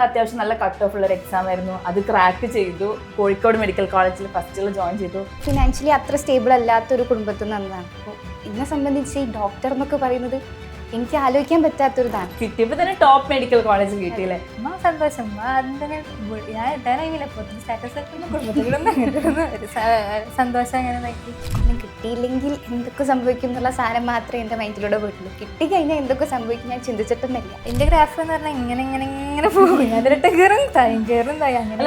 അത്യാവശ്യം നല്ല cut off ഉള്ള ഒരു എക്സാം ആയിരുന്നു. അത് ക്രാക്ക് ചെയ്തു. കോഴിക്കോട് മെഡിക്കൽ കോളേജിൽ ഫസ്റ്റിൽ ജോയിൻ ചെയ്തു. ഫിനാൻഷ്യലി അത്ര സ്റ്റേബിൾ അല്ലാത്തൊരു കുടുംബത്തിൽ നിന്നതാണ്. അപ്പോൾ എന്നെ സംബന്ധിച്ച് ഈ ഡോക്ടർ എന്നൊക്കെ പറയുന്നത് എനിക്ക് ആലോചിക്കാൻ പറ്റാത്തൊരിതാണ്. കിട്ടിയപ്പോൾ തന്നെ ടോപ്പ് മെഡിക്കൽ കോളേജിൽ കിട്ടിയില്ലേ? സന്തോഷം. ഞാൻ ഇട്ടാനായില്ല സ്റ്റാറ്റസ് സന്തോഷം അങ്ങനെ നോക്കി. കിട്ടിയില്ലെങ്കിൽ എന്തൊക്കെ സംഭവിക്കും എന്നുള്ള സാധനം മാത്രമേ എൻ്റെ മൈൻഡിലൂടെ പോയിട്ടുള്ളൂ. കിട്ടിക്കഴിഞ്ഞാൽ എന്തൊക്കെ സംഭവിക്കും ഞാൻ ചിന്തിച്ചിട്ടൊന്നുമില്ല. എന്റെ ഗ്രാഫ് എന്ന് പറഞ്ഞാൽ ഇങ്ങനെ ഇങ്ങനെ ഇങ്ങനെ പോകും. അതിലിട്ട് കയറും തായും കയറും തായും അങ്ങനെ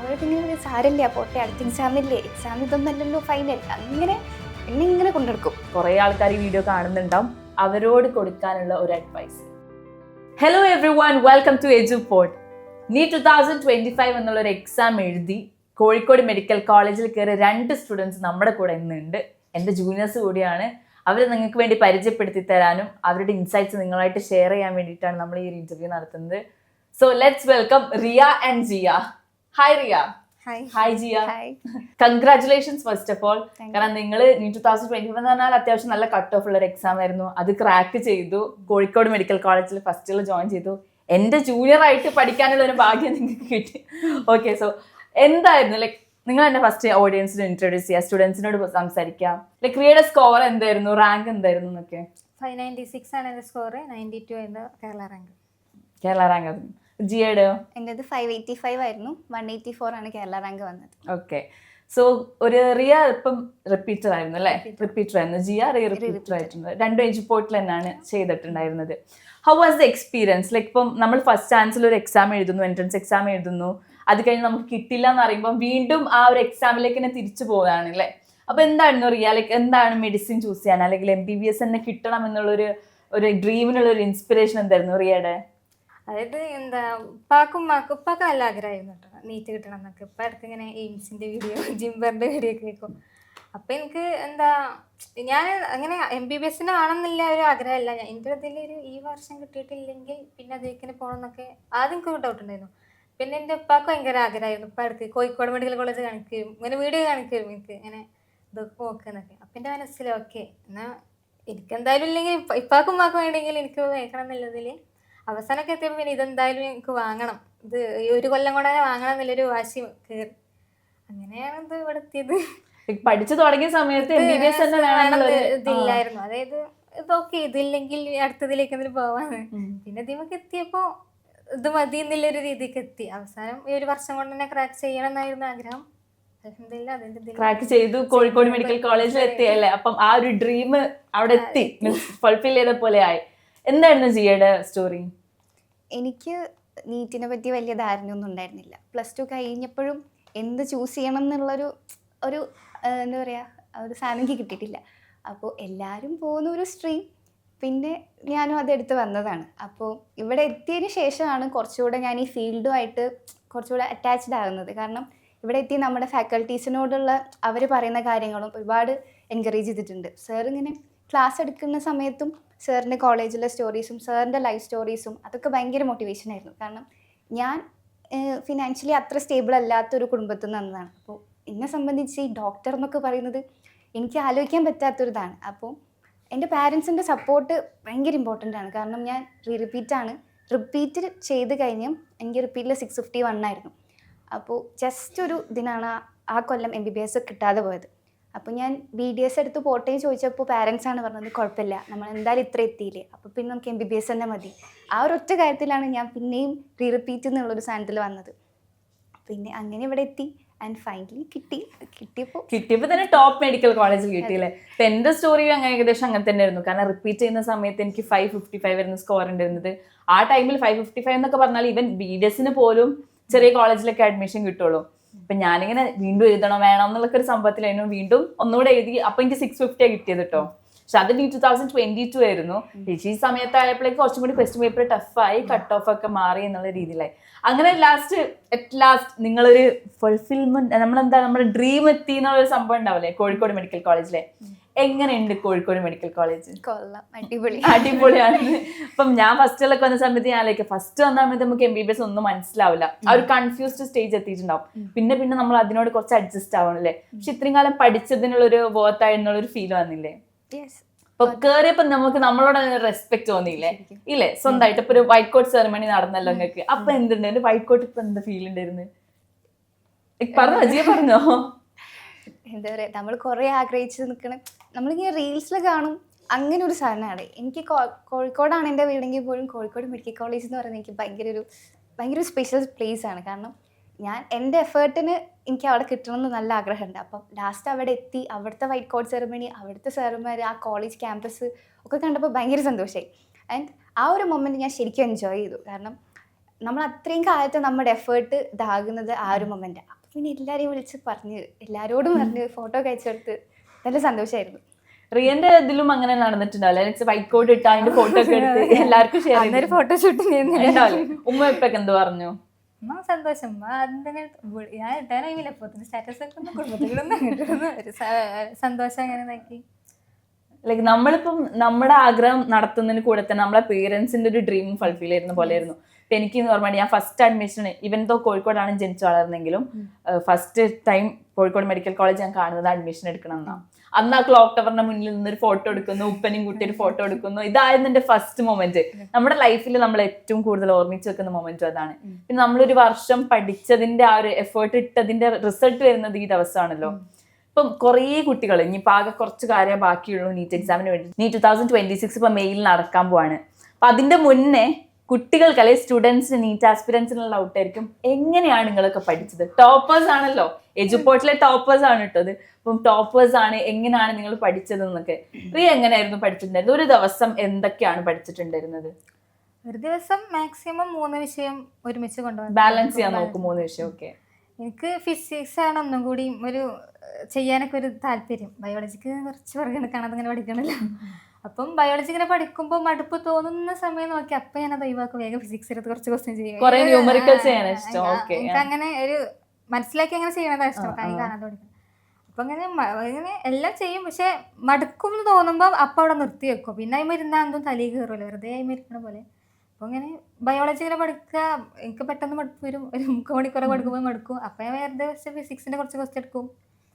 അപ്പോൾ പിന്നെ സാരമില്ല പോട്ടെ, അടുത്ത എക്സാമില്ലേ, എക്സാം ഇതൊന്നല്ലല്ലോ ഫൈനൽ, അങ്ങനെ എന്നെ ഇങ്ങനെ കൊണ്ടെടുക്കും. കുറെ ആൾക്കാർ ഈ വീഡിയോ കാണുന്നുണ്ടാവും. അവരോട് കൊടുക്കാനുള്ള ഒരു advice. Hello everyone, welcome to Edupod. NEET 2025 എന്നുള്ളൊരു എക്സാം എഴുതി കോഴിക്കോട് മെഡിക്കൽ കോളേജിൽ കയറിയ 2 സ്റ്റുഡൻസ് നമ്മുടെ കൂടെ ഇന്നുണ്ട്. എൻ്റെ ജൂനിയേഴ്സ് കൂടിയാണ്. അവർ നിങ്ങൾക്ക് വേണ്ടി പരിചയപ്പെടുത്തി തരാനും അവരുടെ ഇൻസൈറ്റ്സ് നിങ്ങളായിട്ട് ഷെയർ ചെയ്യാൻ വേണ്ടിയിട്ടാണ് നമ്മൾ ഈ ഒരു ഇന്റർവ്യൂ നടത്തുന്നത്. So let's welcome Riya and Jiya. Hi Riya. Hi Jiya. Congratulations first of all. കാരണം നിങ്ങൾ നീറ്റ് 2025 എന്ന് പറഞ്ഞാൽ അത്യാവശ്യം നല്ല കട്ട് ഓഫ് ഉള്ള ഒരു എക്സാം ആയിരുന്നു. അത് ക്രാക്ക് ചെയ്തു. കോഴിക്കോട് മെഡിക്കൽ കോളേജിൽ ഫസ്റ്റിൽ ജോയിൻ ചെയ്തു. എൻ്റെ ജൂനിയർ ആയിട്ട് പഠിക്കാനുള്ള ഒരു ഭാഗ്യം നിങ്ങൾക്ക് കിട്ടി. ഓക്കെ, സോ എന്തായിരുന്നു ലൈക്ക് നിങ്ങൾ എന്നെ ഫസ്റ്റ് ഓഡിയൻസിന് ഇൻട്രൊഡ്യൂസ് ചെയ്യുക, സ്റ്റുഡൻസിനോട് സംസാരിക്കാം. ലൈക്ക് റിയയുടെ സ്കോർ എന്തായിരുന്നു, റാങ്ക് എന്തായിരുന്നു എന്നൊക്കെ? 596 ആണ് എൻ്റെ സ്കോർ. 92 ആയിരുന്നു കേരള റാങ്ക്. കേരള റാങ്ക് ആയിരുന്നു. ജിയയുടെയോ? എൻ്റെത് 585 ആയിരുന്നു. 184 ആണ് കേരള റാങ്ക് വന്നത്. ഓക്കെ, സോ ഒരു റിയ ഇപ്പം റിപ്പീറ്റർ ആയിരുന്നു അല്ലേ? റിപ്പീറ്റർ ആയിരുന്നു. ജിയ റിപ്പീറ്റർ ആയിട്ടുണ്ട്. 2 എജുപോർട്ടിൽ തന്നെയാണ് ചെയ്തിട്ടുണ്ടായിരുന്നത്. How was the experience? Like ഇപ്പം നമ്മൾ ഫസ്റ്റ് ചാൻസിൽ ഒരു എക്സാം എഴുതുന്നു, എൻട്രൻസ് എക്സാം എഴുതുന്നു, അത് കഴിഞ്ഞ് നമുക്ക് കിട്ടില്ല എന്ന് പറയുമ്പോൾ വീണ്ടും ആ ഒരു എക്സാമിലേക്ക് തന്നെ തിരിച്ചു പോവുകയാണ് അല്ലേ? അപ്പൊ എന്തായിരുന്നു റിയ, ലൈക്ക് എന്താണ് മെഡിസിൻ ചൂസ് ചെയ്യാൻ അല്ലെങ്കിൽ MBBS തന്നെ കിട്ടണം എന്നുള്ളൊരു ഡ്രീമിനുള്ള ഒരു ഇൻസ്പിറേഷൻ എന്തായിരുന്നു റിയയുടെ? അതായത് എന്താ ഉപ്പാക്കും നല്ല ആഗ്രഹമായിരുന്നു കേട്ടോ നീറ്റ് കിട്ടണം എന്നൊക്കെ. ഇപ്പം അടുത്ത് ഇങ്ങനെ എയിംസിൻ്റെ വീഡിയോ, ജിംബറിൻ്റെ വീഡിയോ ഒക്കെ കേൾക്കും. അപ്പം എനിക്ക് എന്താ ഞാൻ അങ്ങനെ MBBS ആണെന്നില്ല ഒരു ആഗ്രഹമല്ല. എൻ്റെ ഇതിലൊരു ഈ വർഷം കിട്ടിയിട്ടില്ലെങ്കിൽ പിന്നെ അതിലേക്ക് പോകണം എന്നൊക്കെ ആദ്യം എനിക്ക് ഡൗട്ട് ഉണ്ടായിരുന്നു. പിന്നെ എൻ്റെ ഉപ്പാക്ക് ഭയങ്കര ആഗ്രഹമായിരുന്നു. ഇപ്പം അടുത്ത് കോഴിക്കോട് മെഡിക്കൽ കോളേജ് കാണിക്കും, ഇങ്ങനെ വീഡിയോ കാണിക്കും എനിക്ക് ഇങ്ങനെ ഇതൊക്കെ നോക്കുന്നൊക്കെ. അപ്പം എൻ്റെ മനസ്സിൽ ഓക്കെ എന്നാൽ എനിക്കെന്തായാലും ഇല്ലെങ്കിൽ ഇപ്പാക്കും ഉമ്മാക്കും വേണ്ടെങ്കിൽ എനിക്ക് വേക്കണം എന്നുള്ളതിൽ അവസാനമൊക്കെ എത്തിയപ്പോൾ പിന്നെ ഇതെന്തായാലും എനിക്ക് വാങ്ങണം, ഇത് ഈ ഒരു കൊല്ലം കൊണ്ട് തന്നെ വാങ്ങണം എന്നുള്ളൊരു വാശി കയറി. അങ്ങനെയാണ് ഇത് ഇവിടെ എത്തിയത്. പഠിച്ചു തുടങ്ങിയ സമയത്ത് ഇതില്ലായിരുന്നു. അതായത് ഇതൊക്കെ ഇതില്ലെങ്കിൽ അടുത്തതിലേക്ക് എന്തെങ്കിലും പോവാന്ന്. പിന്നെ ഇതിമൊക്കെ എത്തിയപ്പോ ഇത് മതി എന്നുള്ളൊരു രീതിക്ക് എത്തി. അവസാനം ഈ ഒരു വർഷം കൊണ്ട് തന്നെ ക്രാക്ക് ചെയ്യണം എന്നായിരുന്നു ആഗ്രഹം. ക്രാക്ക് ചെയ്തു, കോഴിക്കോട് മെഡിക്കൽ കോളേജിൽ എത്തിയല്ലേ? അപ്പം ആ ഒരു ഡ്രീം അവിടെ എത്തി, ഫുൾഫിൽ ചെയ്ത പോലെ ആയി. എന്തായിരുന്നു ജിയുടെ സ്റ്റോറി? എനിക്ക് നീറ്റിനെ പറ്റി വലിയ ധാരണയൊന്നും ഉണ്ടായിരുന്നില്ല. +2 കഴിഞ്ഞപ്പോഴും എന്ത് ചൂസ് ചെയ്യണം എന്നുള്ളൊരു എന്താ പറയുക ഒരു സാധനം എനിക്ക് കിട്ടിയിട്ടില്ല. അപ്പോൾ എല്ലാവരും പോകുന്ന ഒരു സ്ട്രീം, പിന്നെ ഞാനും അതെടുത്ത് വന്നതാണ്. അപ്പോൾ ഇവിടെ എത്തിയതിന് ശേഷമാണ് കുറച്ചുകൂടെ ഞാൻ ഈ ഫീൽഡുമായിട്ട് കുറച്ചുകൂടെ അറ്റാച്ച്ഡ് ആകുന്നത്. കാരണം ഇവിടെ എത്തി നമ്മുടെ ഫാക്കൽറ്റീസിനോടുള്ള അവർ പറയുന്ന കാര്യങ്ങളും ഒരുപാട് എൻകറേജ് ചെയ്തിട്ടുണ്ട്. സാർ ഇങ്ങനെ ക്ലാസ് എടുക്കുന്ന സമയത്തും സാറിൻ്റെ കോളേജിലെ സ്റ്റോറീസും സാറിൻ്റെ ലൈഫ് സ്റ്റോറീസും അതൊക്കെ ഭയങ്കര മോട്ടിവേഷനായിരുന്നു. കാരണം ഞാൻ ഫിനാൻഷ്യലി അത്ര സ്റ്റേബിൾ അല്ലാത്തൊരു കുടുംബത്തിൽ നിന്നതാണ്. അപ്പോൾ എന്നെ സംബന്ധിച്ച് ഈ ഡോക്ടർ എന്നൊക്കെ പറയുന്നത് എനിക്ക് ആലോചിക്കാൻ പറ്റാത്തൊരിതാണ്. അപ്പോൾ എൻ്റെ പാരൻസിൻ്റെ സപ്പോർട്ട് ഭയങ്കര ഇമ്പോർട്ടൻ്റ് ആണ്. കാരണം ഞാൻ റിപ്പീറ്റ് ചെയ്ത് കഴിഞ്ഞ് എനിക്ക് റിപ്പീറ്റിൽ 651 ആയിരുന്നു. അപ്പോൾ ജസ്റ്റ് ഒരു ഇതിനാണ് ആ കൊല്ലം MBBS കിട്ടാതെ പോയത്. അപ്പോൾ ഞാൻ BDS എടുത്ത് പോട്ടെ ചോദിച്ചപ്പോൾ പാരൻസാണ് പറഞ്ഞത് കുഴപ്പമില്ല, നമ്മൾ എന്തായാലും ഇത്ര എത്തിയില്ലേ, അപ്പോൾ പിന്നെ നമുക്ക് MBBS തന്നെ മതി. ആ ഒരൊറ്റ കാര്യത്തിലാണ് ഞാൻ പിന്നെയും റിപ്പീറ്റ് എന്നുള്ളൊരു സാധനത്തിൽ വന്നത്. പിന്നെ അങ്ങനെ ഇവിടെ എത്തി ആൻഡ് ഫൈനലി കിട്ടിയപ്പോൾ തന്നെ ടോപ്പ് മെഡിക്കൽ കോളേജിൽ കിട്ടിയില്ലേ? ഇപ്പം എൻ്റെ സ്റ്റോറി അങ്ങനെ ഏകദേശം അങ്ങനെ തന്നെ ആയിരുന്നു. കാരണം റിപ്പീറ്റ് ചെയ്യുന്ന സമയത്ത് എനിക്ക് 555 ആയിരുന്നു സ്കോർ ഉണ്ടായിരുന്നത്. ആ ടൈമിൽ 555 എന്നൊക്കെ പറഞ്ഞാൽ ഈവൻ BDS പോലും ചെറിയ കോളേജിലൊക്കെ അഡ്മിഷൻ കിട്ടുള്ളൂ. അപ്പൊ ഞാനിങ്ങനെ വീണ്ടും എഴുതണം വേണം എന്നുള്ളൊക്കെ ഒരു സംഭവത്തിലായിരുന്നു. വീണ്ടും ഒന്നുകൂടെ എഴുതി. അപ്പൊ എനിക്ക് 650 കിട്ടിയത് കേട്ടോ. പക്ഷെ അത് 2022 ആയിരുന്നു. ഈ സമയത്തായപ്പോഴേക്ക് കുറച്ചും കൂടി ക്വസ്റ്റ്യൻ പേപ്പർ ടഫായി, കട്ട് ഓഫ് ഒക്കെ മാറി എന്നുള്ള രീതിയിലായി. അങ്ങനെ അറ്റ് ലാസ്റ്റ് നിങ്ങളൊരു ഫുൾഫിൽമെന്റ്, നമ്മുടെ ഡ്രീം എത്തി എന്നുള്ളൊരു സംഭവം ഉണ്ടാവില്ലേ കോഴിക്കോട് മെഡിക്കൽ കോളേജിലെ? എങ്ങനെയുണ്ട് കോഴിക്കോട് മെഡിക്കൽ കോളേജ്? അടിപൊളിയാണ്. ഇപ്പം ഞാൻ ഫസ്റ്റിലൊക്കെ വന്ന സമയത്ത് ഫസ്റ്റ് വന്ന സമയത്ത് നമുക്ക് MBBS ഒന്നും മനസ്സിലാവില്ല. ആ ഒരു കൺഫ്യൂസ്ഡ് സ്റ്റേജ് എത്തിയിട്ടുണ്ടാവും. പിന്നെ നമ്മൾ അതിനോട് കുറച്ച് അഡ്ജസ്റ്റ് ആവണല്ലേ. പക്ഷെ ഇത്രയും കാലം പഠിച്ചതിനുള്ളൊരു വർത്തായി എന്നുള്ളൊരു ഫീൽ വന്നില്ലേ? അപ്പൊ കേറിയപ്പോ നമുക്ക് നമ്മളോട് റെസ്പെക്ട് തോന്നിയില്ലേ? ഇല്ലേ? സ്വന്തമായിട്ട് ഇപ്പൊ ഒരു വൈറ്റ് കോട്ട് സെറമണി നടന്നല്ലോ നിങ്ങൾക്ക്. അപ്പൊ എന്തുണ്ട് എന്റെ വൈറ്റ് കോട്ട് ഇപ്പൊ എന്താ ഫീൽ ഉണ്ടായിരുന്നു? പറഞ്ഞോ, ജിയ പറഞ്ഞോ. എന്താ പറയുക, നമ്മൾ കുറേ ആഗ്രഹിച്ച് നിൽക്കണം. നമ്മളിങ്ങനെ റീൽസിൽ കാണും അങ്ങനെ ഒരു സാധനമാണ്. എനിക്ക് കോഴിക്കോടാണ് എൻ്റെ വീടെങ്കിൽ പോലും കോഴിക്കോട് മെഡിക്കൽ കോളേജ് എന്ന് പറയുന്നത് എനിക്ക് ഭയങ്കര ഒരു സ്പെഷ്യൽ പ്ലേസ് ആണ്. കാരണം ഞാൻ എൻ്റെ എഫേർട്ടിന് എനിക്ക് അവിടെ കിട്ടണമെന്ന് നല്ല ആഗ്രഹമുണ്ട്. അപ്പം ലാസ്റ്റ് അവിടെ എത്തി, അവിടുത്തെ വൈറ്റ് കോട്ട് സെറമണി, അവിടുത്തെ സാറുമാർ, ആ കോളേജ് ക്യാമ്പസ് ഒക്കെ കണ്ടപ്പോൾ ഭയങ്കര സന്തോഷമായി. ആൻഡ് ആ ഒരു മൊമെൻറ്റ് ഞാൻ ശരിക്കും എൻജോയ് ചെയ്തു. കാരണം നമ്മൾ അത്രയും കാലത്ത് നമ്മുടെ എഫേർട്ട് ഇതാകുന്നത് ആ ഒരു മൊമെൻറ്റാണ്. അപ്പം പിന്നെ എല്ലാവരെയും വിളിച്ച് എല്ലാവരോടും പറഞ്ഞ് ഫോട്ടോ ഒക്കെ അയച്ചു കൊടുത്ത് നല്ല സന്തോഷമായിരുന്നു. റിയന്റെ ഇതിലും അങ്ങനെ നടന്നിട്ടുണ്ടാവില്ല? വൈറ്റ് കോട്ട് ഇട്ട് അതിന്റെ ഫോട്ടോ ഒക്കെ എടുത്ത് എല്ലാവർക്കും ഷെയർ ചെയ്തൊരു ഫോട്ടോഷൂട്ട് ഉമ്മ ഇപ്പൊക്കെ എന്ത് പറഞ്ഞു? സന്തോഷം. ഞാൻ ഇട്ടാനില്ല സ്റ്റാറ്റസ് ഒക്കെ കുടുംബത്തിലൊന്നും ഒരു സന്തോഷം അങ്ങനെ നോക്കി. ലൈക്ക് നമ്മളിപ്പം നമ്മുടെ ആഗ്രഹം നടത്തുന്നതിന് കൂടെ തന്നെ നമ്മളെ പേരൻസിന്റെ ഒരു ഡ്രീം ഫുൾഫിൽ ചെയ്യുന്ന പോലെ ആയിരുന്നു. ഇപ്പൊ എനിക്ക് എന്ന് പറഞ്ഞാൽ ഞാൻ ഫസ്റ്റ് അഡ്മിഷൻ ഇവൻ തോ കോഴിക്കോടാണ് ജനിച്ചു വളർന്നെങ്കിലും ഫസ്റ്റ് ടൈം കോഴിക്കോട് മെഡിക്കൽ കോളേജ് ഞാൻ കാണുന്നത് അഡ്മിഷൻ എടുക്കണം എന്നാണ്. അന്ന് ആ ക്ലോക്ക് ടവറിന്റെ മുന്നിൽ നിന്നൊരു ഫോട്ടോ എടുക്കുന്നു, ഉപ്പനെയും കുട്ടി ഒരു ഫോട്ടോ എടുക്കുന്നു. ഇതായിരുന്നു എന്റെ ഫസ്റ്റ് മൊമെന്റ്. നമ്മുടെ ലൈഫിൽ നമ്മൾ ഏറ്റവും കൂടുതൽ ഓർമ്മിച്ച് വെക്കുന്ന മൊമെന്റും അതാണ്. പിന്നെ നമ്മളൊരു വർഷം പഠിച്ചതിന്റെ ആ ഒരു എഫേർട്ട് ഇട്ടതിന്റെ റിസൾട്ട് വരുന്നത് ഈ ദിവസമാണല്ലോ. ഇപ്പം കുറേ കുട്ടികൾ ഇനിയിപ്പോൾ ആകെ കുറച്ച് കാര്യം ബാക്കിയുള്ളൂ നീറ്റ് എക്സാമിന് വേണ്ടി. നീറ്റ് 2026 ഇപ്പൊ മെയിൽ നടക്കാൻ പോവാണ്. അപ്പൊ അതിന്റെ മുന്നേ കുട്ടികൾക്ക് അല്ലെങ്കിൽ സ്റ്റുഡൻസിന് നീറ്റ് ആസ്പിരൻസിനുള്ള ഡൗട്ട് ആയിരിക്കും, എങ്ങനെയാണ് നിങ്ങളൊക്കെ പഠിച്ചത്? ടോപ്പേഴ്സ് ആണല്ലോ, എജുപോർട്ടിലെ ടോപ്പേഴ്സ് ആണ് ഇട്ടത്. അപ്പം ടോപ്പേഴ്സ് ആണ്, എങ്ങനെയാണ് നിങ്ങൾ പഠിച്ചത് എന്നൊക്കെ. റിയ എങ്ങനെയായിരുന്നു പഠിച്ചിട്ടുണ്ടായിരുന്നത്? ഒരു ദിവസം എന്തൊക്കെയാണ് പഠിച്ചിട്ടുണ്ടായിരുന്നത്? ഒരു ദിവസം മാക്സിമം 3 വിഷയം ഒരുമിച്ച് കൊണ്ടുപോകാൻ ബാലൻസ് ചെയ്യാൻ നോക്കും. 3 വിഷയം. ഓക്കെ. എനിക്ക് ഫിസിക്സ് ആണ് ഒന്നും കൂടി ഒരു ചെയ്യാനൊക്കെ ഒരു താല്പര്യം. ബയോളജിക്ക് കുറച്ച് പുറകെ കാണാതെ ഇങ്ങനെ പഠിക്കണല്ലോ. അപ്പം ബയോളജി ഇങ്ങനെ പഠിക്കുമ്പോൾ മടുപ്പ് തോന്നുന്ന സമയം നോക്കി അപ്പം ഞാനത് ഒഴിവാക്കും. വേഗം ഫിസിക്സ് എടുത്ത് കുറച്ച് ക്വസ്റ്റ്യൻ ചെയ്യും. എനിക്ക് അങ്ങനെ ഒരു മനസ്സിലാക്കി അങ്ങനെ ചെയ്യണതാണ് ഇഷ്ടം. കൈ കാണാതെ പഠിക്കണം. അപ്പം അങ്ങനെ എല്ലാം ചെയ്യും. പക്ഷെ മടുക്കും എന്ന് തോന്നുമ്പോൾ അപ്പം അവിടെ നിർത്തി വെക്കും. പിന്നെ അതിന് ഇരുന്നാൽ എന്തും തലയിൽ കയറുമല്ലോ, വെറുതെ അതിന് ഇരിക്കണ പോലെ. അപ്പോൾ അങ്ങനെ ബയോളജി ഇങ്ങനെ പഠിക്കുക, എനിക്ക് പെട്ടെന്ന് മടുപ്പ് വരും. ഒരു 3 മണിക്കൂറെ പഠിക്കുമ്പോൾ മടുക്കും. അപ്പം ഞാൻ വെറുതെ ഫിസിക്സിൻ്റെ കുറച്ച് ക്വസ്റ്റ്യൻ എടുക്കും.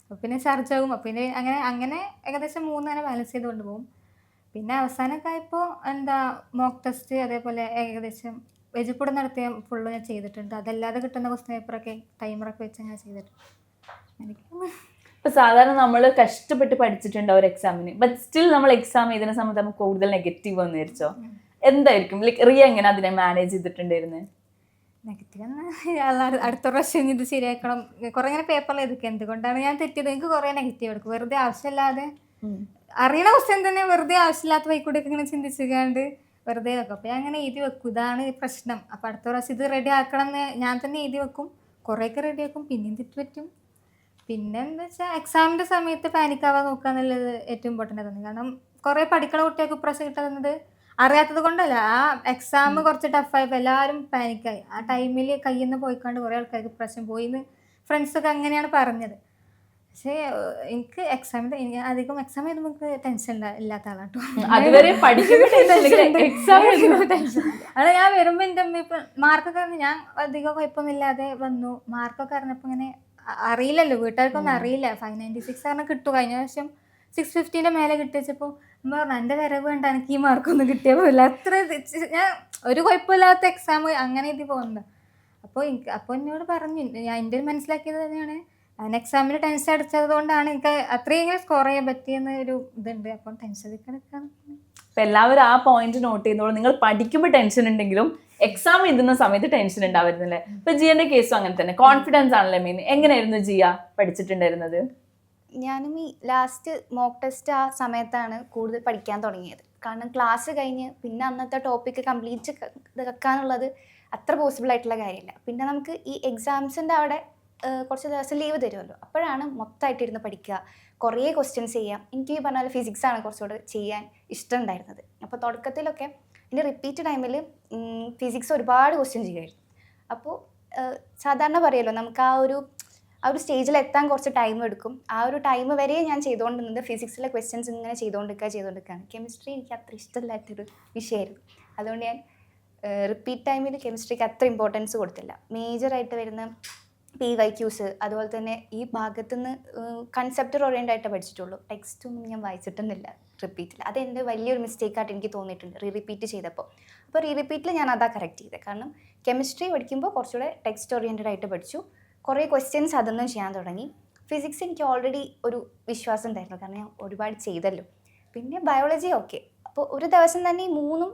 അപ്പം പിന്നെ ചാർജ് ആകും. അപ്പം പിന്നെ അങ്ങനെ ഏകദേശം 3 അങ്ങനെ ബാലൻസ് ചെയ്ത് കൊണ്ടുപോകും. പിന്നെ അവസാനമൊക്കെ ആയപ്പോൾ മോക്ക് ടെസ്റ്റ് അതേപോലെ ഏകദേശം വെജിപ്പൂടെ നടത്തിയ ഫുള്ള് ഞാൻ ചെയ്തിട്ടുണ്ട്. അതല്ലാതെ കിട്ടുന്ന ക്വസ്റ്റ്യൻ പേപ്പറൊക്കെ ടൈമറൊക്കെ വെച്ച് ഞാൻ ചെയ്തിട്ടുണ്ട്. ഇപ്പൊ സാധാരണ നമ്മൾ കഷ്ടപ്പെട്ട് പഠിച്ചിട്ടുണ്ട് ഒരു എക്സാമിന്, ബട്ട് സ്റ്റിൽ നമ്മൾ എക്സാം എഴുതുന്ന സമയത്ത് നമുക്ക് കൂടുതൽ നെഗറ്റീവ് വന്നു വിചാരിച്ചോ? എന്തായിരിക്കും ലൈക്ക് റിയ എങ്ങനെ അതിനെ മാനേജ് ചെയ്തിട്ടുണ്ടായിരുന്നത്? നെഗറ്റീവ് അടുത്ത പ്രാവശ്യം ഇത് ശരിയാക്കണം. കുറെ ഇങ്ങനെ പേപ്പറിൽ എഴുതിക്കുക എന്തുകൊണ്ടാണ് ഞാൻ തെറ്റിയത്. എനിക്ക് കുറെ നെഗറ്റീവ് എടുക്കും. വെറുതെ ആവശ്യമില്ലാതെ അറിയണ ക്വസ്റ്റ്യൻ തന്നെ വെറുതെ ആവശ്യമില്ലാത്ത വൈക്കൂടെയൊക്കെ ഇങ്ങനെ ചിന്തിച്ചുകൊണ്ട് വെറുതെ വെക്കും. അപ്പം ഞാൻ അങ്ങനെ എഴുതി വെക്കും, ഇതാണ് പ്രശ്നം. അപ്പം അടുത്ത പ്രാവശ്യം ഇത് റെഡി ആക്കണം എന്ന് ഞാൻ തന്നെ എഴുതി വെക്കും. കുറേയൊക്കെ റെഡി ആക്കും, പിന്നെയും തെറ്റ് പറ്റും. പിന്നെ എന്താ വെച്ചാൽ എക്സാമിൻ്റെ സമയത്ത് പാനിക്കാവാൻ നോക്കുക എന്നുള്ളത് ഏറ്റവും ഇമ്പോർട്ടൻ്റ് ആണ്. കാരണം കുറേ പഠിക്കണ കുട്ടികൾക്ക് ഇപ്രാവശ്യം കിട്ടുന്നത് അറിയാത്തത് കൊണ്ടല്ല, ആ എക്സാം കുറച്ച് ടഫായപ്പോൾ എല്ലാവരും പാനിക്കായി. ആ ടൈമിൽ കയ്യിൽ നിന്ന് പോയിക്കാണ്ട് കുറേ ആൾക്കാർക്ക് ഇപ്രാവശ്യം പോയിന്ന് ഫ്രണ്ട്സൊക്കെ അങ്ങനെയാണ് പറഞ്ഞത്. പക്ഷേ എനിക്ക് എക്സാമിൻ്റെ അധികം എക്സാം ചെയ്ത് നമുക്ക് ടെൻഷൻ ഇല്ലാത്ത ആളാട്ടോ. അതുവരെ അത് ഞാൻ വരുമ്പോൾ എൻ്റെ അമ്മ ഇപ്പം മാർക്കൊക്കെ ഞാൻ അധികം കുഴപ്പമൊന്നുമില്ലാതെ വന്നു. മാർക്കൊക്കെ അറിഞ്ഞപ്പോൾ ഇങ്ങനെ അറിയില്ലല്ലോ, വീട്ടുകാർക്കൊന്നും അറിയില്ല. 596 കാരണം കിട്ടും. കഴിഞ്ഞ പ്രാവശ്യം 650 മേലെ കിട്ടിയപ്പോൾ അമ്മ പറഞ്ഞു എൻ്റെ വരവ് വേണ്ട, എനിക്ക് ഈ മാർക്കൊന്നും കിട്ടിയാൽ പോയില്ല. അത്ര ഞാൻ ഒരു കുഴപ്പമില്ലാത്ത എക്സാം അങ്ങനെ ഇത് പോകുന്നത്. അപ്പോൾ എന്നോട് പറഞ്ഞു, ഞാൻ എൻ്റെ മനസ്സിലാക്കിയത് തന്നെയാണ്, ഞാൻ എക്സാമിന് ടെൻഷൻ അടിച്ചത് കൊണ്ടാണ് എനിക്ക് അത്രയും ഇങ്ങനെ സ്കോർ ചെയ്യാൻ പറ്റിയെന്ന് ഒരു ഇതുണ്ട്. അപ്പം ടെൻഷൻ എടുക്കാൻ ഇപ്പൊ എല്ലാവരും ആ പോയിന്റ് നോട്ട് ചെയ്യുന്നതോടെ നിങ്ങൾ പഠിക്കുമ്പോൾ ടെൻഷൻ ഉണ്ടെങ്കിലും എക്സാം എഴുതുന്ന സമയത്ത് ടെൻഷൻ ഉണ്ടാവുന്നില്ലേ? ഇപ്പൊ ജിയന്റെ കേസും അങ്ങനെ തന്നെ, കോൺഫിഡൻസ് ആണല്ലേ മെയിൻ. എങ്ങനെയായിരുന്നു ജിയ പഠിച്ചിട്ടുണ്ടായിരുന്നത്? ഞാനും ഈ ലാസ്റ്റ് മോക്ക് ടെസ്റ്റ് ആ സമയത്താണ് കൂടുതൽ പഠിക്കാൻ തുടങ്ങിയത്. കാരണം ക്ലാസ് കഴിഞ്ഞ് പിന്നെ അന്നത്തെ ടോപ്പിക്ക് കംപ്ലീറ്റ് വെക്കാനുള്ളത് അത്ര പോസിബിൾ ആയിട്ടുള്ള കാര്യമില്ല. പിന്നെ നമുക്ക് ഈ എക്സാംസിൻ്റെ അവിടെ കുറച്ച് ദിവസം ലീവ് തരുമല്ലോ, അപ്പോഴാണ് മൊത്തമായിട്ടിരുന്ന് പഠിക്കുക, കുറേ ക്വസ്റ്റ്യൻസ് ചെയ്യാം. എനിക്ക് ഈ പറഞ്ഞാൽ ഫിസിക്സാണ് കുറച്ചുകൂടെ ചെയ്യാൻ ഇഷ്ടമുണ്ടായിരുന്നത്. അപ്പോൾ തുടക്കത്തിലൊക്കെ എൻ്റെ റിപ്പീറ്റ് ടൈമിൽ ഫിസിക്സ് ഒരുപാട് ക്വസ്റ്റ്യൻ ചെയ്യുമായിരുന്നു. അപ്പോൾ സാധാരണ പറയുമല്ലോ, നമുക്ക് ആ ഒരു സ്റ്റേജിൽ എത്താൻ കുറച്ച് ടൈം എടുക്കും. ആ ഒരു ടൈം വരെ ഞാൻ ചെയ്തുകൊണ്ടിരുന്നത് ഫിസിക്സിലെ ക്വസ്റ്റ്യൻസ് ഇങ്ങനെ ചെയ്തുകൊണ്ടിരിക്കുകയാണ്. കെമിസ്ട്രി എനിക്ക് അത്ര ഇഷ്ടമില്ലാത്തൊരു വിഷയമായിരുന്നു. അതുകൊണ്ട് ഞാൻ റിപ്പീറ്റ് ടൈമിൽ കെമിസ്ട്രിക്ക് അത്ര ഇമ്പോർട്ടൻസ് കൊടുത്തില്ല. മേജറായിട്ട് വരുന്ന PYQs അതുപോലെ തന്നെ ഈ ഭാഗത്തുനിന്ന് കൺസെപ്റ്റ് ഓറിയൻ്റ് ആയിട്ട് പഠിച്ചിട്ടുള്ളൂ. ടെക്സ്റ്റൊന്നും ഞാൻ വായിച്ചിട്ടൊന്നുമില്ല റിപ്പീറ്റിൽ. അതെൻ്റെ വലിയൊരു മിസ്റ്റേക്കായിട്ട് എനിക്ക് തോന്നിയിട്ടുണ്ട് റിപ്പീറ്റ് ചെയ്തപ്പോൾ. അപ്പോൾ റിപ്പീറ്റിൽ ഞാൻ അതാ കറക്റ്റ് ചെയ്തത്. കാരണം കെമിസ്ട്രി പഠിക്കുമ്പോൾ കുറച്ചുകൂടെ ടെക്സ്റ്റ് ഓറിയൻറ്റഡ് ആയിട്ട് പഠിച്ചു. കുറേ ക്വസ്റ്റ്യൻസ് അതൊന്നും ചെയ്യാൻ തുടങ്ങി. ഫിസിക്സ് എനിക്ക് ഓൾറെഡി ഒരു വിശ്വാസം ഉണ്ടായിരുന്നു, കാരണം ഞാൻ ഒരുപാട് ചെയ്തല്ലോ. പിന്നെ ബയോളജി ഓക്കെ. അപ്പോൾ ഒരു ദിവസം തന്നെ ഈ 3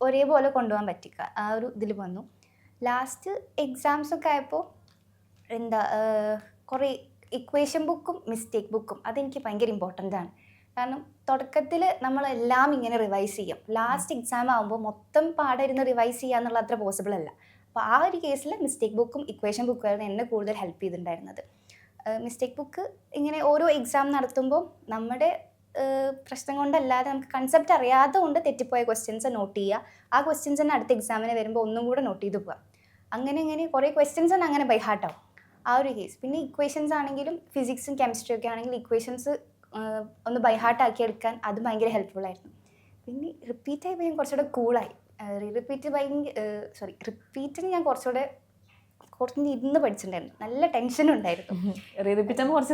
ഒരേപോലെ കൊണ്ടുപോകാൻ പറ്റില്ല, ആ ഒരു ഇതിൽ വന്നു. ലാസ്റ്റ് എക്സാംസൊക്കെ ആയപ്പോൾ കുറേ ഇക്വേഷൻ ബുക്കും മിസ്റ്റേക്ക് ബുക്കും അതെനിക്ക് ഭയങ്കര ഇമ്പോർട്ടൻ്റ് ആണ്. കാരണം തുടക്കത്തിൽ നമ്മളെല്ലാം ഇങ്ങനെ റിവൈസ് ചെയ്യും, ലാസ്റ്റ് എക്സാം ആകുമ്പോൾ മൊത്തം പാടായിരുന്ന് റിവൈസ് ചെയ്യുക എന്നുള്ള അത്ര പോസിബിൾ അല്ല. അപ്പോൾ ആ ഒരു കേസിൽ മിസ്റ്റേക്ക് ബുക്കും ഇക്വേഷൻ ബുക്കുമായിരുന്നു എന്നെ കൂടുതൽ ഹെൽപ്പ് ചെയ്തിട്ടുണ്ടായിരുന്നത്. മിസ്റ്റേക്ക് ബുക്ക് ഇങ്ങനെ ഓരോ എക്സാം നടത്തുമ്പോൾ നമ്മുടെ പ്രശ്നം കൊണ്ടല്ലാതെ നമുക്ക് കൺസെപ്റ്റ് അറിയാതെ കൊണ്ട് തെറ്റിപ്പോയ ക്വസ്റ്റ്യൻസ് നോട്ട് ചെയ്യുക, ആ ക്വസ്റ്റ്യൻസ് തന്നെ അടുത്ത എക്സാമിന് വരുമ്പോൾ ഒന്നും കൂടെ നോട്ട് ചെയ്ത് പോവുക. അങ്ങനെ കുറേ ക്വസ്റ്റ്യൻസ് തന്നെ അങ്ങനെ ബൈ ഹാർട്ടാവും ആ ഒരു കേസ്. പിന്നെ ഇക്വേഷൻസ് ആണെങ്കിലും ഫിസിക്സും കെമിസ്ട്രിയും ഒക്കെ ആണെങ്കിലും ഇക്വേഷൻസ് ഒന്ന് ബൈ ഹാർട്ടാക്കി എടുക്കാൻ അത് ഭയങ്കര ഹെൽപ്ഫുള്ളായിരുന്നു. പിന്നെ റിപ്പീറ്റായി ഞാൻ കുറച്ചുകൂടെ കൂളായി. റിപ്പീറ്റിന് ഞാൻ കുറച്ചുകൂടെ ഇരുന്ന് പഠിച്ചിട്ടുണ്ടായിരുന്നു. നല്ല ടെൻഷനും ഉണ്ടായിരുന്നു.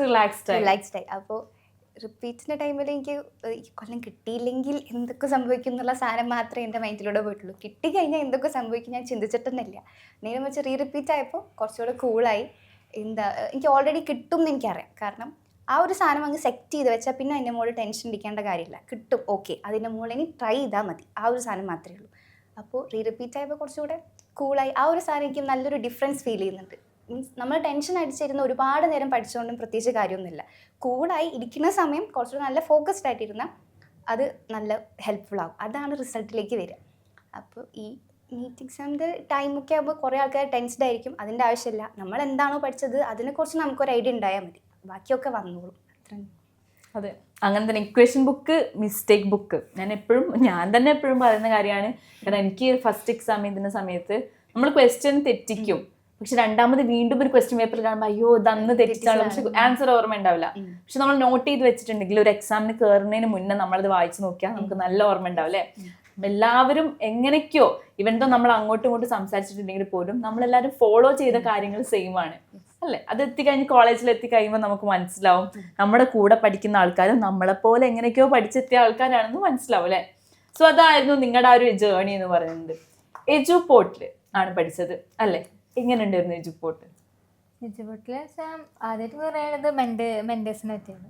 റിലാക്സ്ഡ് ആയി. അപ്പോൾ റിപ്പീറ്റിൻ്റെ ടൈമിൽ എനിക്ക് ഈ കൊല്ലം കിട്ടിയില്ലെങ്കിൽ എന്തൊക്കെ സംഭവിക്കും എന്നുള്ള സാധനം മാത്രമേ എൻ്റെ മൈൻഡിലൂടെ പോയിട്ടുള്ളൂ. കിട്ടിക്കഴിഞ്ഞാൽ എന്തൊക്കെ സംഭവിക്കും ഞാൻ ചിന്തിച്ചിട്ടൊന്നുമില്ല. നേരെ വെച്ച് റിപ്പീറ്റ് ആയപ്പോൾ കുറച്ചുകൂടെ കൂളായി. എനിക്ക് ഓൾറെഡി കിട്ടും എന്ന് എനിക്കറിയാം. കാരണം ആ ഒരു സാധനം അങ്ങ് സെറ്റ് ചെയ്ത് വെച്ചാൽ പിന്നെ അതിൻ്റെ മുകളിൽ ടെൻഷൻ ഇരിക്കേണ്ട കാര്യമില്ല. കിട്ടും, ഓക്കെ, അതിൻ്റെ മുകളിൽ ഇനി ട്രൈ ചെയ്താൽ മതി, ആ ഒരു സാധനം മാത്രമേ ഉള്ളൂ. അപ്പോൾ റിപ്പീറ്റ് ആയപ്പോൾ കുറച്ചുകൂടെ കൂളായി. ആ ഒരു സാധനം എനിക്ക് നല്ലൊരു ഡിഫറൻസ് ഫീൽ ചെയ്യുന്നുണ്ട്. മീൻസ് നമ്മൾ ടെൻഷൻ അടിച്ചിരുന്ന ഒരുപാട് നേരം പഠിച്ചുകൊണ്ടും പ്രത്യേകിച്ച് കാര്യമൊന്നുമില്ല. കൂളായി ഇരിക്കുന്ന സമയം കുറച്ചുകൂടെ നല്ല ഫോക്കസ്ഡ് ആയിട്ടിരുന്നാൽ അത് നല്ല ഹെൽപ്ഫുൾ ആകും. അതാണ് റിസൾട്ടിലേക്ക് വരിക. അപ്പോൾ ഈ നീറ്റ് എക്സാമിൻ്റെ ടൈമൊക്കെ ആകുമ്പോൾ കുറേ ആൾക്കാർ ടെൻസ്ഡ് ആയിരിക്കും. അതിൻ്റെ ആവശ്യമില്ല. നമ്മൾ എന്താണോ പഠിച്ചത് അതിനെക്കുറിച്ച് നമുക്കൊരു ഐഡിയ ഉണ്ടായാൽ മതി, ബാക്കിയൊക്കെ വന്നോളും. അത്ര. അതെ, അങ്ങനെ തന്നെ. ഇക്വേഷൻ ബുക്ക്, മിസ്റ്റേക്ക് ബുക്ക് ഞാൻ തന്നെ എപ്പോഴും പറയുന്ന കാര്യമാണ്. കാരണം എനിക്ക് ഫസ്റ്റ് എക്സാം എഴുതുന്ന സമയത്ത് നമ്മൾ ക്വസ്റ്റ്യൻ തെറ്റിക്കും, പക്ഷെ രണ്ടാമത് വീണ്ടും ഒരു ക്വസ്റ്റ്യൻ പേപ്പർ കാണുമ്പോൾ അയ്യോ ഇതന്ന് തെറ്റിച്ചാണ്, പക്ഷെ ആൻസർ ഓർമ്മ ഉണ്ടാവില്ല. പക്ഷെ നമ്മൾ നോട്ട് ചെയ്ത് വെച്ചിട്ടുണ്ടെങ്കിൽ ഒരു എക്സാമിന് കയറുന്നതിന് മുന്നേ നമ്മളത് വായിച്ചു നോക്കിയാൽ നമുക്ക് നല്ല ഓർമ്മ ഉണ്ടാവും അല്ലേ. എല്ലാവരും എങ്ങനെയൊക്കെയോ ഇവൻതോ നമ്മൾ അങ്ങോട്ടും ഇങ്ങോട്ടും സംസാരിച്ചിട്ടുണ്ടെങ്കിൽ പോലും നമ്മളെല്ലാവരും ഫോളോ ചെയ്ത കാര്യങ്ങൾ സെയിം ആണ് അല്ലേ. അത് എത്തിക്കഴിഞ്ഞ് കോളേജിൽ എത്തിക്കഴിയുമ്പോൾ നമുക്ക് മനസ്സിലാവും നമ്മുടെ കൂടെ പഠിക്കുന്ന ആൾക്കാരും നമ്മളെപ്പോലെ എങ്ങനെയൊക്കെയോ പഠിച്ചെത്തിയ ആൾക്കാരാണെന്ന് മനസ്സിലാവും അല്ലേ. സോ അതായിരുന്നു നിങ്ങളുടെ ആ ഒരു ജേർണി എന്ന് പറയുന്നത്. എജുപോർട്ടിൽ ആണ് പഠിച്ചത് അല്ലേ. എങ്ങനെ ഉണ്ടായിരുന്നു എജുപോർട്ട്? എജുപോർട്ടിൽ ആദ്യമായിട്ട് പറയുന്നത് മെൻറ്റേഴ്സിനെ പറ്റിയാണ്.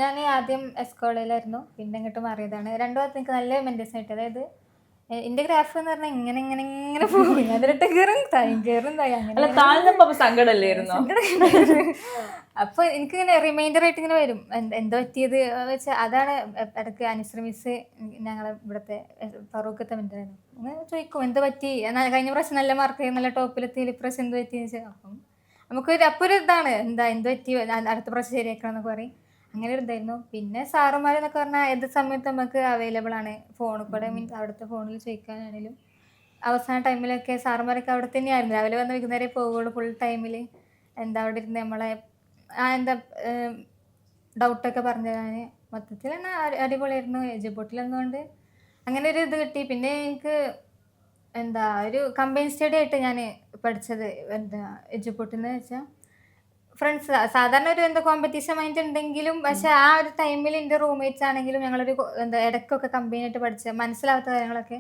ഞാൻ ആദ്യം എസ്കോളയിലായിരുന്നു, പിന്നെ ഇങ്ങോട്ട് മാറിയതാണ്. 2 ഭാഗത്ത് എനിക്ക് നല്ല മെൻറ്റേഴ്സിനെ പറ്റി. അതായത് എന്റെ ഗ്രാഫ് എന്ന് പറഞ്ഞാൽ ഇങ്ങനെ പോകും. അതിലിട്ട് കയറും അപ്പൊ എനിക്ക് ഇങ്ങനെ റിമൈൻഡർ ആയിട്ട് ഇങ്ങനെ വരും എന്താ പറ്റിയത് വെച്ചാൽ. അതാണ് ഇടയ്ക്ക് അനുശ്രമിസ് ഞങ്ങളെ ഇവിടുത്തെ ഫറൂഖത്തെ മെന്ററായിരുന്നു. അങ്ങനെ ചോദിക്കും എന്താ പറ്റി, കഴിഞ്ഞ പ്രാവശ്യം നല്ല മാർക്ക് നല്ല ടോപ്പിലെത്തി, ഇപ്രാവശ്യം എന്ത് പറ്റിയെന്ന് വെച്ചാൽ. അപ്പം അപ്പോൾ ഒരു ഇതാണ് എന്താ പറ്റി അടുത്ത പ്രാവശ്യം ശരിയാക്കണം എന്നൊക്കെ പറയും. അങ്ങനെ ഒരു ഇതായിരുന്നു. പിന്നെ സാറുമാരെന്നൊക്കെ പറഞ്ഞാൽ ഏത് സമയത്ത് നമുക്ക് അവൈലബിൾ ആണ്, ഫോണിൽ കൂടെ മീൻസ് അവിടുത്തെ ഫോണിൽ ചോദിക്കാനാണെങ്കിലും. അവസാന ടൈമിലൊക്കെ സാറുമാരൊക്കെ അവിടെ തന്നെയായിരുന്നു. രാവിലെ വന്ന് വൈകുന്നേരം പോവുകയുള്ളൂ. ഫുൾ ടൈമിൽ അവിടെ ഇരുന്ന് നമ്മളെ ഡൗട്ടൊക്കെ പറഞ്ഞു തരാൻ മൊത്തത്തിൽ തന്നെ അടിപൊളിയായിരുന്നു. എജുപോർട്ടിലെന്നുകൊണ്ട് അങ്ങനെ ഒരു ഇത് കിട്ടി. പിന്നെ എനിക്ക് ഒരു കമ്പൈൻ സ്റ്റഡി ആയിട്ട് ഞാൻ പഠിച്ചത് എജുപോർട്ടിൽ നിന്ന് വെച്ചാൽ ഫ്രണ്ട്സ്. സാധാരണ ഒരു കോമ്പറ്റീഷൻ മൈൻഡ് ഉണ്ടെങ്കിലും പക്ഷെ ആ ഒരു ടൈമിൽ എൻ്റെ റൂംമേറ്റ്സ് ആണെങ്കിലും ഞങ്ങളൊരു ഇടയ്ക്കൊക്കെ കമ്പൈൻ ആയിട്ട് പഠിച്ച മനസ്സിലാവാത്ത കാര്യങ്ങളൊക്കെ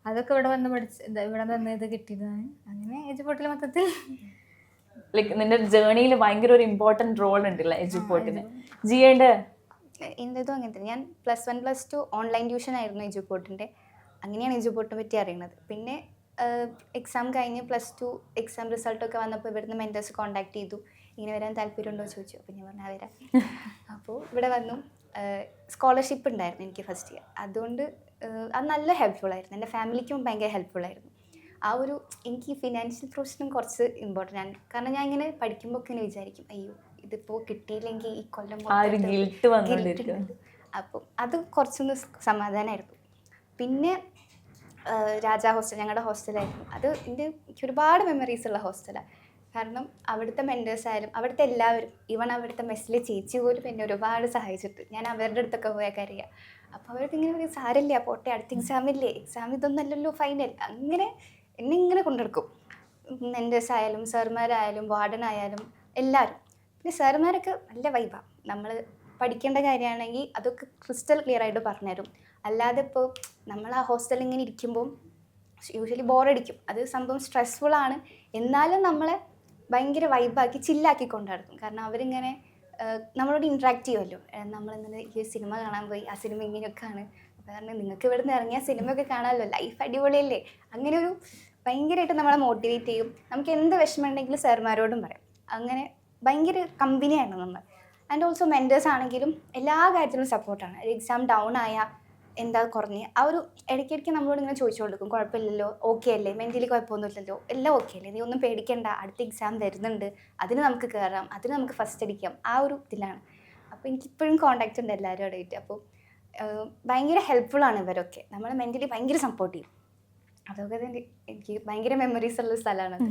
അതൊക്കെ ഇവിടെ വന്ന് ഇത് കിട്ടിയതാണ്. അങ്ങനെ എജുപോർട്ടിൽ മൊത്തത്തിൽ നിന്റെ ജേർണിയിൽ ഭയങ്കര ഒരു ഇമ്പോർട്ടന്റ് റോൾ ഉണ്ടല്ലോ എജുപോർട്ടിന്. ജിയുടെ എൻ്റെതും അങ്ങനെ തന്നെ. ഞാൻ +1 +2 ഓൺലൈൻ ട്യൂഷൻ ആയിരുന്നു എജുപോർട്ടിൻ്റെ. അങ്ങനെയാണ് എജുപോർട്ടിനെ പറ്റി അറിയുന്നത്. പിന്നെ എക്സാം കഴിഞ്ഞ് +2 എക്സാം റിസൾട്ടൊക്കെ വന്നപ്പോൾ ഇവിടുന്ന് മെൻറ്റേഴ്സ് കോൺടാക്ട് ചെയ്തു. ഇങ്ങനെ വരാൻ താല്പര്യമുണ്ടോ ചോദിച്ചു. അപ്പോൾ ഞാൻ പറഞ്ഞാൽ വരാം. അപ്പോൾ ഇവിടെ വന്നു. സ്കോളർഷിപ്പ് ഉണ്ടായിരുന്നു എനിക്ക് ഫസ്റ്റ് ഇയർ. അതുകൊണ്ട് അത് നല്ല ഹെൽപ്ഫുള്ളായിരുന്നു. എൻ്റെ ഫാമിലിക്കും ഭയങ്കര ഹെൽപ്ഫുള്ളായിരുന്നു. ആ ഒരു എനിക്ക് ഫിനാൻഷ്യൽ പ്രൊഫഷനും കുറച്ച് ഇമ്പോർട്ടൻ്റ് ആണ്. കാരണം ഞാൻ ഇങ്ങനെ പഠിക്കുമ്പോൾ ഒക്കെ ഇങ്ങനെ വിചാരിക്കും അയ്യോ ഇതിപ്പോൾ കിട്ടിയില്ലെങ്കിൽ ഈ കൊല്ലം അപ്പം അത് കുറച്ചൊന്ന് സമാധാനമായിരുന്നു. പിന്നെ രാജാ ഹോസ്റ്റൽ ഞങ്ങളുടെ ഹോസ്റ്റലായിരുന്നു. അത് എനിക്ക് ഒരുപാട് മെമ്മറീസ് ഉള്ള ഹോസ്റ്റലാണ്. കാരണം അവിടുത്തെ മെൻറ്റേഴ്സ് ആയാലും അവിടുത്തെ എല്ലാവരും, ഈവൺ അവിടുത്തെ മെസ്സിലെ ചേച്ചി പോലും എന്നെ ഒരുപാട് സഹായിച്ചിട്ട് ഞാൻ അവരുടെ അടുത്തൊക്കെ പോയാൽ കറിയാം. അപ്പോൾ അവർക്ക് ഇങ്ങനെ പറയും സാരമില്ല പോട്ടെ അടുത്ത എക്സാമില്ലേ, എക്സാം ഇതൊന്നല്ലല്ലോ ഫൈനൽ, അങ്ങനെ എന്നെ ഇങ്ങനെ കൊണ്ടെടുക്കും. മെൻറ്റേഴ്സ് ആയാലും സാർമാരായാലും വാർഡനായാലും എല്ലാവരും. പിന്നെ സാറുമാരൊക്കെ നല്ല വൈബാണ്. നമ്മൾ പഠിക്കേണ്ട കാര്യമാണെങ്കിൽ അതൊക്കെ ക്രിസ്റ്റൽ ക്ലിയർ ആയിട്ട് പറഞ്ഞുതരും. അല്ലാതെ ഇപ്പോൾ നമ്മൾ ആ ഹോസ്റ്റലിൽ ഇങ്ങനെ ഇരിക്കുമ്പോൾ യൂഷ്വലി ബോറടിക്കും. അത് സംഭവം സ്ട്രെസ്ഫുള്ളാണ്. എന്നാലും നമ്മളെ ഭയങ്കര വൈബാക്കി ചില്ലാക്കി കൊണ്ടുനടക്കും. കാരണം അവരിങ്ങനെ നമ്മളോട് ഇൻട്രാക്ട് ചെയ്യുമല്ലോ. നമ്മളിങ്ങനെ ഈ സിനിമ കാണാൻ പോയി, ആ സിനിമ ഇങ്ങനെയൊക്കെയാണ്, കാരണം നിങ്ങൾക്ക് ഇവിടെ നിന്ന് ഇറങ്ങിയ സിനിമയൊക്കെ കാണാമല്ലോ, ലൈഫ് അടിപൊളിയല്ലേ, അങ്ങനെ ഒരു ഭയങ്കരമായിട്ട് നമ്മളെ മോട്ടിവേറ്റ് ചെയ്യും. നമുക്ക് എന്ത് വിഷമം ഉണ്ടെങ്കിലും സാർമാരോടും പറയാം. അങ്ങനെ ഭയങ്കര കമ്പനിയാണ് നമ്മൾ. ആൻഡ് ഓൾസോ മെൻറ്റേഴ്സ് ആണെങ്കിലും എല്ലാ കാര്യത്തിലും സപ്പോർട്ടാണ്. ഒരു എക്സാം ഡൗൺ ആയാൽ എന്താ കുറഞ്ഞ് ആ ഒരു ഇടയ്ക്കിടയ്ക്ക് നമ്മളോട് ഇങ്ങനെ ചോദിച്ചു കൊടുക്കും, കുഴപ്പമില്ലല്ലോ, ഓക്കെ അല്ലേ, മെൻ്റലി കുഴപ്പമൊന്നുമില്ലല്ലോ, എല്ലാം ഓക്കെ അല്ലേ, നീ ഒന്നും പേടിക്കണ്ട, അടുത്ത എക്സാം വരുന്നുണ്ട്, അതിന് നമുക്ക് കയറാം, അതിന് നമുക്ക് ഫസ്റ്റ് അടിക്കാം, ആ ഒരു ഇതിലാണ്. അപ്പോൾ എനിക്കിപ്പോഴും കോൺടാക്റ്റ് ഉണ്ട് എല്ലാവരോടായിട്ട്. അപ്പോൾ ഭയങ്കര ഹെൽപ്ഫുള്ളാണ് ഇവരൊക്കെ. നമ്മളെ മെൻ്റലി ഭയങ്കര സപ്പോർട്ട് ചെയ്യും. അതൊക്കെ തന്നെ എനിക്ക് ഭയങ്കര മെമ്മറീസ് ഉള്ള സ്ഥലമാണ്.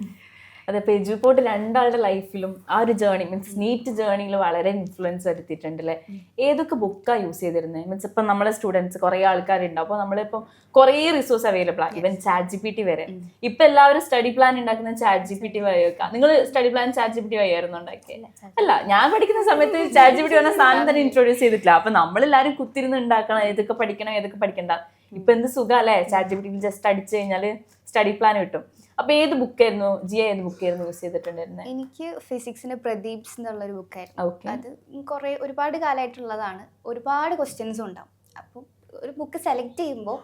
അതിപ്പോൾ എജുപോർട്ട് രണ്ടാളുടെ ലൈഫിലും ആ ഒരു ജേർണി മീൻസ് നീറ്റ് ജേർണിയിൽ വളരെ ഇൻഫ്ലുവൻസ് വരുത്തിയിട്ടുണ്ട് അല്ലേ? ഏതൊക്കെ ബുക്കാണ് യൂസ് ചെയ്തിരുന്നത്? മീൻസ് ഇപ്പം നമ്മളെ സ്റ്റുഡൻസ് കുറേ ആൾക്കാരുണ്ട്, അപ്പോൾ നമ്മളിപ്പം കുറേ റിസോഴ്സ് അവൈലബിൾ ആണ്, ഈവൻ ChatGPT വരെ. ഇപ്പം എല്ലാവരും സ്റ്റഡി പ്ലാൻ ഉണ്ടാക്കുന്നത് ChatGPT വഴി വെക്കാം. നിങ്ങൾ സ്റ്റഡി പ്ലാൻ ChatGPT വഴിയായിരുന്നു ഉണ്ടാക്കിയത്? അല്ല, ഞാൻ പഠിക്കുന്ന സമയത്ത് ChatGPT പറഞ്ഞ സാധനം തന്നെ ഇൻട്രൊഡ്യൂസ് ചെയ്തിട്ടില്ല. അപ്പം നമ്മളെല്ലാവരും കുത്തിരുന്ന് ഉണ്ടാക്കണം, ഏതൊക്കെ പഠിക്കണം ഏതൊക്കെ പഠിക്കണ്ട. ഇപ്പം എന്ത് സുഖം അല്ലേ, ChatGPT ജസ്റ്റ് അടിച്ചു കഴിഞ്ഞാൽ സ്റ്റഡി പ്ലാൻ കിട്ടും. അപ്പൊ ഏത് ബുക്കായിരുന്നു ഏത് ബുക്കായിരുന്നു യൂസ് ചെയ്തിട്ടുണ്ടായിരുന്നത്? എനിക്ക് ഫിസിക്സിന്റെ പ്രദീപ്സ് എന്നുള്ളൊരു ബുക്കായിരുന്നു. അത് ഒരുപാട് കാലമായിട്ടുള്ളതാണ്. ഒരുപാട് ക്വസ്റ്റ്യൻസും ഉണ്ടാവും. അപ്പോൾ ഒരു ബുക്ക് സെലക്ട് ചെയ്യുമ്പോൾ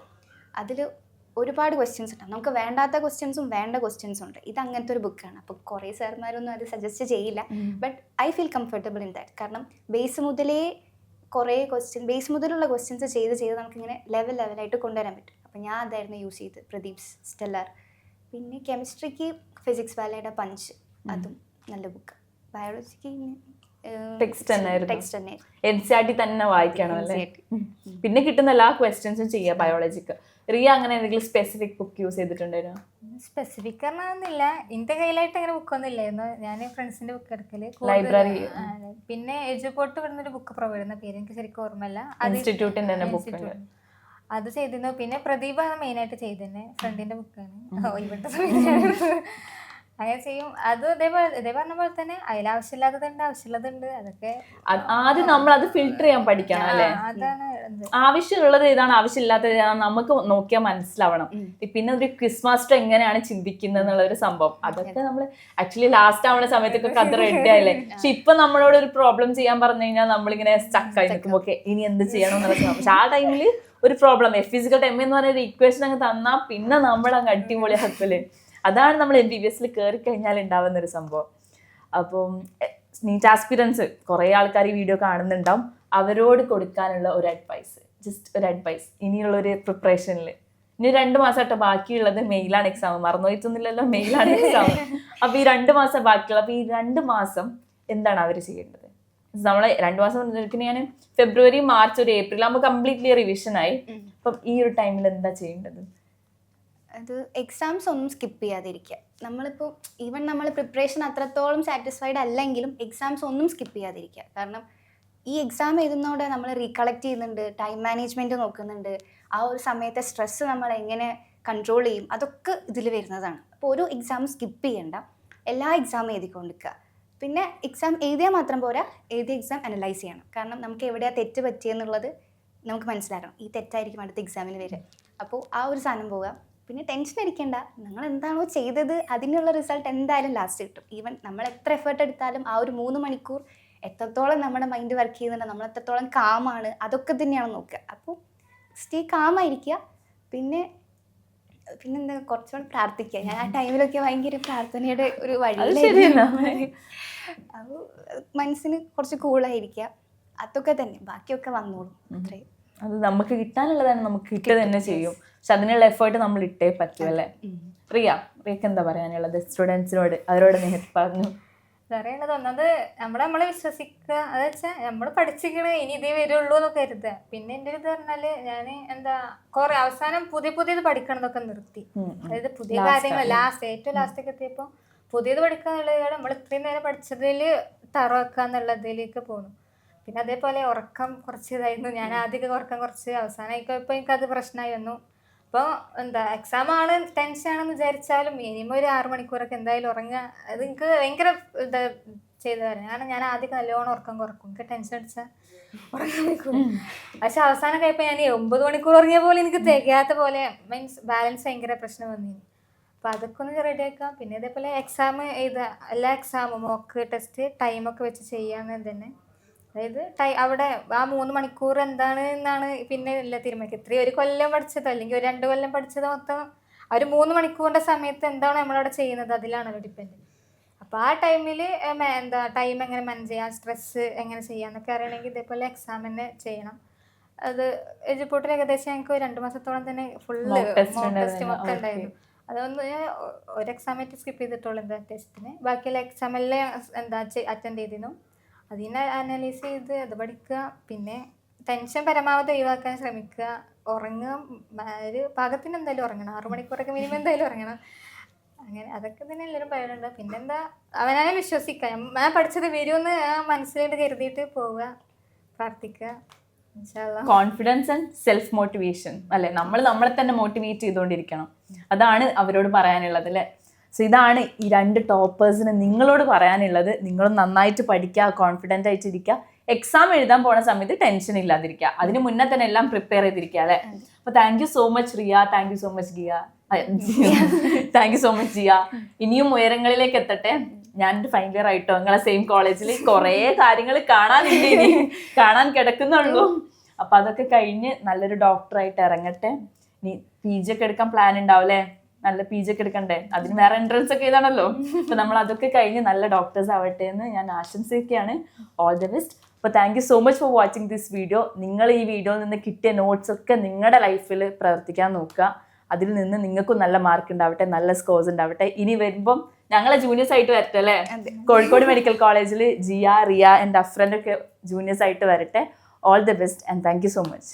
അതിൽ ഒരുപാട് ക്വസ്റ്റ്യൻസ് ഉണ്ടാവും. നമുക്ക് വേണ്ടാത്ത ക്വസ്റ്റ്യൻസും വേണ്ട ക്വസ്റ്റ്യൻസും ഉണ്ട്. ഇത് അങ്ങനത്തെ ഒരു ബുക്കാണ്. അപ്പോൾ കുറേ സാർമാരൊന്നും അത് സജസ്റ്റ് ചെയ്യില്ല. But I feel comfortable in that. കാരണം ബേസ് മുതലുള്ള ക്വസ്റ്റ്യൻസ് ചെയ്ത് നമുക്കിങ്ങനെ ലെവലായിട്ട് കൊണ്ടുവരാൻ പറ്റും. അപ്പോൾ ഞാൻ അതായിരുന്നു യൂസ് ചെയ്ത്, പ്രദീപ്സ്, സ്റ്റെല്ലാർ. പിന്നെ കെമിസ്ട്രിക്ക് ഫിസിക്സ് വാലയുടെ പഞ്ച്, അതും നല്ല ബുക്ക്. ബയോളജിക്ക് ടെക്സ്റ്റ് തന്നെ NCERT തന്നെ വായിക്കണം അല്ലേ? പിന്നെ കിട്ടുന്ന എല്ലാ ക്വസ്റ്റ്യൻസും ചെയ്യാം ബയോളജിക്ക്. റിയ അങ്ങനെ എന്തെങ്കിലും സ്പെസിഫിക് ബുക്ക് യൂസ് ചെയ്തിട്ടുണ്ടായിരുന്നോ? സ്പെസിഫിക് പറഞ്ഞൊന്നുമില്ല, എന്റെ കയ്യിലായിട്ട് അങ്ങനെ ബുക്കൊന്നും ഇല്ലായിരുന്നു. ഞാൻ ഫ്രണ്ട്സിന്റെ ബുക്ക് എടുക്കല്, ലൈബ്രറി. പിന്നെ എജുപോർട്ട് വിടുന്നൊരു ബുക്ക് പ്രൊവൈഡ് ചെയ്യുന്ന പേര് എനിക്ക് ശരിക്കും ഓർമ്മയില്ല. ഇൻസ്റ്റിറ്റ്യൂട്ടിന്റെ തന്നെ ബുക്ക് അത് ചെയ്തിരുന്നു. പിന്നെ പ്രദീപാണ് മെയിനായിട്ട് ചെയ്തന്നെ, ഫ്രണ്ടിന്റെ ബുക്കാണ്. ഇവിടുത്തെ സമയത്ത് അങ്ങനെ ചെയ്യും. അത് ഇതേ പറഞ്ഞ പോലെ തന്നെ അതിലാവശ്യമില്ലാത്തതുണ്ട്, ആവശ്യമുള്ളതുണ്ട്. അതൊക്കെ ആദ്യം നമ്മൾ അത് ഫിൽട്ടർ ചെയ്യാൻ പഠിക്കണം അല്ലേ? അതാണ് ആവശ്യമുള്ളത് ഏതാണ്, ആവശ്യമില്ലാത്തത് ഏതാണ് നമുക്ക് നോക്കിയാൽ മനസ്സിലാവണം. പിന്നെ ഒരു ക്വിസ് മാസ്റ്റർ എങ്ങനെയാണ് ചിന്തിക്കുന്നത് എന്നുള്ള ഒരു സംഭവം, അതൊക്കെ നമ്മൾ ആക്ച്വലി ലാസ്റ്റ് ആവുന്ന സമയത്തൊക്കെ അത് റെഡി ആയില്ലേ. പക്ഷെ ഇപ്പൊ നമ്മളോട് ഒരു പ്രോബ്ലം ചെയ്യാൻ പറഞ്ഞു കഴിഞ്ഞാൽ നമ്മളിങ്ങനെ സ്റ്റക്കായി നിൽക്കും, ഓക്കെ ഇനി എന്ത് ചെയ്യണം എന്നുള്ള. പക്ഷെ ആ ടൈമിൽ ഒരു പ്രോബ്ലം ഫിസിക്കൽ എം എന്ന് പറഞ്ഞ ഒരു ഇക്വേഷൻ അങ്ങ് തന്നാൽ പിന്നെ നമ്മൾ അങ്ങ് അടിപൊളി ഹക്കല്. അതാണ് നമ്മൾ MBBS കയറി കഴിഞ്ഞാൽ ഉണ്ടാവുന്ന ഒരു സംഭവം. അപ്പം നീറ്റ് ആസ്പിരൻസ് കുറേ ആൾക്കാർ ഈ വീഡിയോ കാണുന്നുണ്ടാവും. അവരോട് കൊടുക്കാനുള്ള ഒരു അഡ്വൈസ്, ജസ്റ്റ് ഒരു അഡ്വൈസ് ഇനിയുള്ളൊരു പ്രിപ്പറേഷനിൽ. ഇനി 2 മാസമായിട്ട് ബാക്കിയുള്ളത് മെയിലാണ് എക്സാം, മറന്നുപോയിട്ടൊന്നുമില്ലല്ലോ, മെയിലാണ് എക്സാം. അപ്പോൾ ഈ 2 മാസം ബാക്കിയുള്ള, അപ്പോൾ ഈ 2 മാസം എന്താണ് അവർ ചെയ്യേണ്ടത്? നമ്മളെ 2 മാസം പിന്നെ ഞാൻ ഫെബ്രുവരി, മാർച്ച്, ഒരു ഏപ്രിൽ ആകുമ്പോൾ കംപ്ലീറ്റ്ലി റിവിഷനായി. അപ്പം ഈ ഒരു ടൈമിൽ എന്താ ചെയ്യേണ്ടത്? അത് എക്സാംസ് ഒന്നും സ്കിപ്പ് ചെയ്യാതിരിക്കുക. നമ്മളിപ്പോൾ ഈവൻ നമ്മൾ പ്രിപ്പറേഷൻ അത്രത്തോളം സാറ്റിസ്ഫൈഡ് അല്ലെങ്കിലും എക്സാംസ് ഒന്നും സ്കിപ്പ് ചെയ്യാതിരിക്കുക. കാരണം ഈ എക്സാം എഴുതുന്നതോടെ നമ്മൾ റീകളക്ട് ചെയ്യുന്നുണ്ട്, ടൈം മാനേജ്മെൻറ്റ് നോക്കുന്നുണ്ട്, ആ ഒരു സമയത്തെ സ്ട്രെസ്സ് നമ്മൾ എങ്ങനെ കൺട്രോൾ ചെയ്യും, അതൊക്കെ ഇതിൽ വരുന്നതാണ്. അപ്പോൾ ഒരു എക്സാം സ്കിപ്പ് ചെയ്യണ്ട, എല്ലാ എക്സാമും എഴുതിക്കൊണ്ടിരിക്കുക. പിന്നെ എക്സാം എഴുതിയാൽ മാത്രം പോരാ, എഴുതിയ എക്സാം അനലൈസ് ചെയ്യണം. കാരണം നമുക്ക് എവിടെയാണ് തെറ്റ് പറ്റിയെന്നുള്ളത് നമുക്ക് മനസ്സിലാക്കണം. ഈ തെറ്റായിരിക്കും അടുത്ത എക്സാമിന് വരിക. അപ്പോൾ ആ ഒരു സാധനം പോവുക. പിന്നെ ടെൻഷൻ അടിക്കേണ്ട, നിങ്ങൾ എന്താണോ ചെയ്തത് അതിനുള്ള റിസൾട്ട് എന്തായാലും ലാസ്റ്റ് കിട്ടും. ഈവൻ നമ്മൾ എത്ര എഫേർട്ട് എടുത്താലും ആ ഒരു 3 മണിക്കൂർ എത്രത്തോളം നമ്മുടെ മൈൻഡ് വർക്ക് ചെയ്യുന്നുണ്ട്, നമ്മൾ എത്രത്തോളം കാമാണ്, അതൊക്കെ തന്നെയാണ് നോക്കുക. അപ്പോൾ സ്റ്റേ കാമായിരിക്കുക. പിന്നെ എന്താ, കുറച്ചുകൂടെ പ്രാർത്ഥിക്കുക. ഞാൻ ആ ടൈമിലൊക്കെ ഭയങ്കര പ്രാർത്ഥനയുടെ ഒരു വഴിയിലായിരുന്നു. അപ്പോൾ മനസ്സിന് കുറച്ച് കൂളായിരിക്കുക. അതൊക്കെ തന്നെ, ബാക്കിയൊക്കെ വന്നോളും. അത്രയും അത് നമുക്ക് കിട്ടാനുള്ളതാണ്, നമുക്ക് കിട്ടുക തന്നെ ചെയ്യും. പക്ഷെ അതിനുള്ള എഫേർട്ട് നമ്മൾ ഇട്ടേ പറ്റൂ അല്ലേ? റിയക്ക് എന്താ പറയാനുള്ളത് സ്റ്റുഡൻസിനോട്? അവരോട് നേരിട്ട് പറഞ്ഞു അറിയണത് ഒന്നത് നമ്മളെ വിശ്വസിക്കുക. അത് വെച്ചാൽ നമ്മൾ പഠിച്ചിക്കണേ ഇനി ഇതേ വരുള്ളൂ എന്നൊക്കെ കരുതുക. പിന്നെ എൻ്റെ ഇത് പറഞ്ഞാല് ഞാൻ കുറെ അവസാനം പുതിയത് പഠിക്കണം എന്നൊക്കെ നിർത്തി. അതായത് പുതിയ കാര്യങ്ങൾ ഏറ്റവും ലാസ്റ്റൊക്കെ എത്തിയപ്പോൾ പുതിയത് പഠിക്കാന്നുള്ളത് നമ്മൾ ഇത്രയും നേരം പഠിച്ചതിൽ തറവെക്കുക എന്നുള്ളതിലേക്ക് പോകണം. പിന്നെ അതേപോലെ ഉറക്കം കുറച്ച് ഇതായിരുന്നു. ഞാൻ ആദ്യമൊക്കെ ഉറക്കം കുറച്ച്, അവസാനമായിക്കോപ്പോൾ എനിക്കത് പ്രശ്നമായി വന്നു. അപ്പോൾ എക്സാം ആണ്, ടെൻഷൻ ആണെന്ന് വിചാരിച്ചാലും മിനിമം ഒരു 6 മണിക്കൂറൊക്കെ എന്തായാലും ഉറങ്ങുക. അത് എനിക്ക് ഭയങ്കര ചെയ്തു തരാം. കാരണം ഞാൻ ആദ്യം നല്ലോണം ഉറക്കം കുറക്കും, എനിക്ക് ടെൻഷൻ അടിച്ചാൽ ഉറങ്ങാൻ നിൽക്കും. പക്ഷെ അവസാനം കഴിയുമ്പോൾ ഞാൻ 9 മണിക്കൂർ ഉറങ്ങിയ പോലെ എനിക്ക് തികയാത്ത പോലെ, മീൻസ് ബാലൻസ് ഭയങ്കര പ്രശ്നം വന്നിരുന്നു. അപ്പോൾ അതൊക്കെ ഒന്ന് റെഡിയാക്കാം. പിന്നെ ഇതേപോലെ എക്സാം എഴുതുക, എല്ലാ എക്സാമും മോക്ക് ടെസ്റ്റ് ടൈമൊക്കെ വെച്ച് ചെയ്യാമെന്ന് തന്നെ. അതായത് അവിടെ ആ 3 മണിക്കൂർ എന്താണ് എന്നാണ് പിന്നെ ഇല്ല തീരുമാനിക്കുക. ഇത്രയും 1 കൊല്ലം പഠിച്ചത് അല്ലെങ്കിൽ ഒരു 2 കൊല്ലം പഠിച്ചത് മൊത്തം ആ ഒരു 3 മണിക്കൂറിൻ്റെ സമയത്ത് എന്താണ് നമ്മളവിടെ ചെയ്യുന്നത് അതിലാണല്ലോ ഡിപ്പെൻഡ്. അപ്പോൾ ആ ടൈമിൽ ടൈം എങ്ങനെ മാനേജ് ചെയ്യാം, സ്ട്രെസ്സ് എങ്ങനെ ചെയ്യാമെന്നൊക്കെ അറിയണമെങ്കിൽ ഇതേപോലെ എക്സാം തന്നെ ചെയ്യണം. അത് എജുപോർട്ടിൽ ഏകദേശം ഞങ്ങൾക്ക് 2 മാസത്തോളം തന്നെ ഫുള്ള് മോക്ക് ടെസ്റ്റ് ഒക്കെ ഉണ്ടായിരുന്നു. അതൊന്ന് ഒരു എക്സാമായിട്ട് സ്കിപ്പ് ചെയ്തിട്ടുള്ളൂ ടെസ്റ്റിന്. ബാക്കിയുള്ള എക്സാമെല്ലാം അറ്റൻഡ് ചെയ്തിരുന്നു. അതിനെ അനലൈസ് ചെയ്ത് അത് പഠിക്കുക. പിന്നെ ടെൻഷൻ പരമാവധി ഒഴിവാക്കാൻ ശ്രമിക്കുക. ഉറങ്ങുക, ഒരു പാകത്തിന് എന്തായാലും ഉറങ്ങണം, 6 മണിക്കൂറൊക്കെ മിനിമം എന്തായാലും ഉറങ്ങണം. അങ്ങനെ അതൊക്കെ തന്നെ എല്ലാവരും പറയുന്നുണ്ട്. പിന്നെന്താ, അവനെ വിശ്വസിക്കാം, ഞാൻ പഠിച്ചത് വരുമെന്ന് മനസ്സിലായിട്ട് കരുതിയിട്ട് പോവുക, പ്രാർത്ഥിക്കുക. കോൺഫിഡൻസ് ആൻഡ് സെൽഫ് മോട്ടിവേഷൻ അല്ലെ, നമ്മളെ തന്നെ മോട്ടിവേറ്റ് ചെയ്തുകൊണ്ടിരിക്കണം. അതാണ് അവരോട് പറയാനുള്ളത് അല്ലേ. സോ ഇതാണ് ഈ 2 ടോപ്പേഴ്സിന് നിങ്ങളോട് പറയാനുള്ളത്. നിങ്ങൾ നന്നായിട്ട് പഠിക്കുക, കോൺഫിഡൻ്റ് ആയിട്ടിരിക്കുക, എക്സാം എഴുതാൻ പോണ സമയത്ത് ടെൻഷൻ ഇല്ലാതിരിക്കുക, അതിന് മുന്നേ തന്നെ എല്ലാം പ്രിപ്പയർ ചെയ്തിരിക്കുക അല്ലേ. അപ്പോൾ thank you so much Riya, thank you so much Giya, thank you so much Jiya. ഇനിയും ഉയരങ്ങളിലേക്ക് എത്തട്ടെ. ഞാനൊരു ഫൈനൽ ഇയർ ആയിട്ടോ നിങ്ങളെ സെയിം കോളേജിൽ കുറേ കാര്യങ്ങൾ കാണാനുണ്ട്, ഇനി കാണാൻ കിടക്കുന്നുള്ളൂ. അപ്പൊ അതൊക്കെ കഴിഞ്ഞ് നല്ലൊരു ഡോക്ടറായിട്ട് ഇറങ്ങട്ടെ. ഇനി PG ഒക്കെ എടുക്കാൻ പ്ലാൻ ഉണ്ടാവും അല്ലേ, നല്ല PG ഒക്കെ എടുക്കണ്ടേ, അതിന് വേറെ എൻട്രൻസ് ഒക്കെ ചെയ്താണല്ലോ. അപ്പൊ നമ്മൾ അതൊക്കെ കഴിഞ്ഞ് നല്ല ഡോക്ടേഴ്സ് ആവട്ടെ എന്ന് ഞാൻ ആശംസിക്കുകയാണ്. All the best. അപ്പോൾ thank you so much for watching this video. നിങ്ങൾ ഈ വീഡിയോയിൽ നിന്ന് കിട്ടിയ നോട്ട്സ് ഒക്കെ നിങ്ങളുടെ ലൈഫിൽ പ്രവർത്തിക്കാൻ നോക്കുക. അതിൽ നിന്ന് നിങ്ങൾക്കും നല്ല മാർക്ക് ഉണ്ടാവട്ടെ, നല്ല സ്കോർസ് ഉണ്ടാവട്ടെ. ഇനി വരുമ്പം ഞങ്ങളെ ജൂനിയേഴ്സ് ആയിട്ട് വരട്ടെ അല്ലേ. കോഴിക്കോട് മെഡിക്കൽ കോളേജിൽ ജിയ, റിയ ആൻഡ് അഫ്രൻ്റെ ഒക്കെ ജൂനിയേഴ്സ് ആയിട്ട് വരട്ടെ. All the best and thank you so much.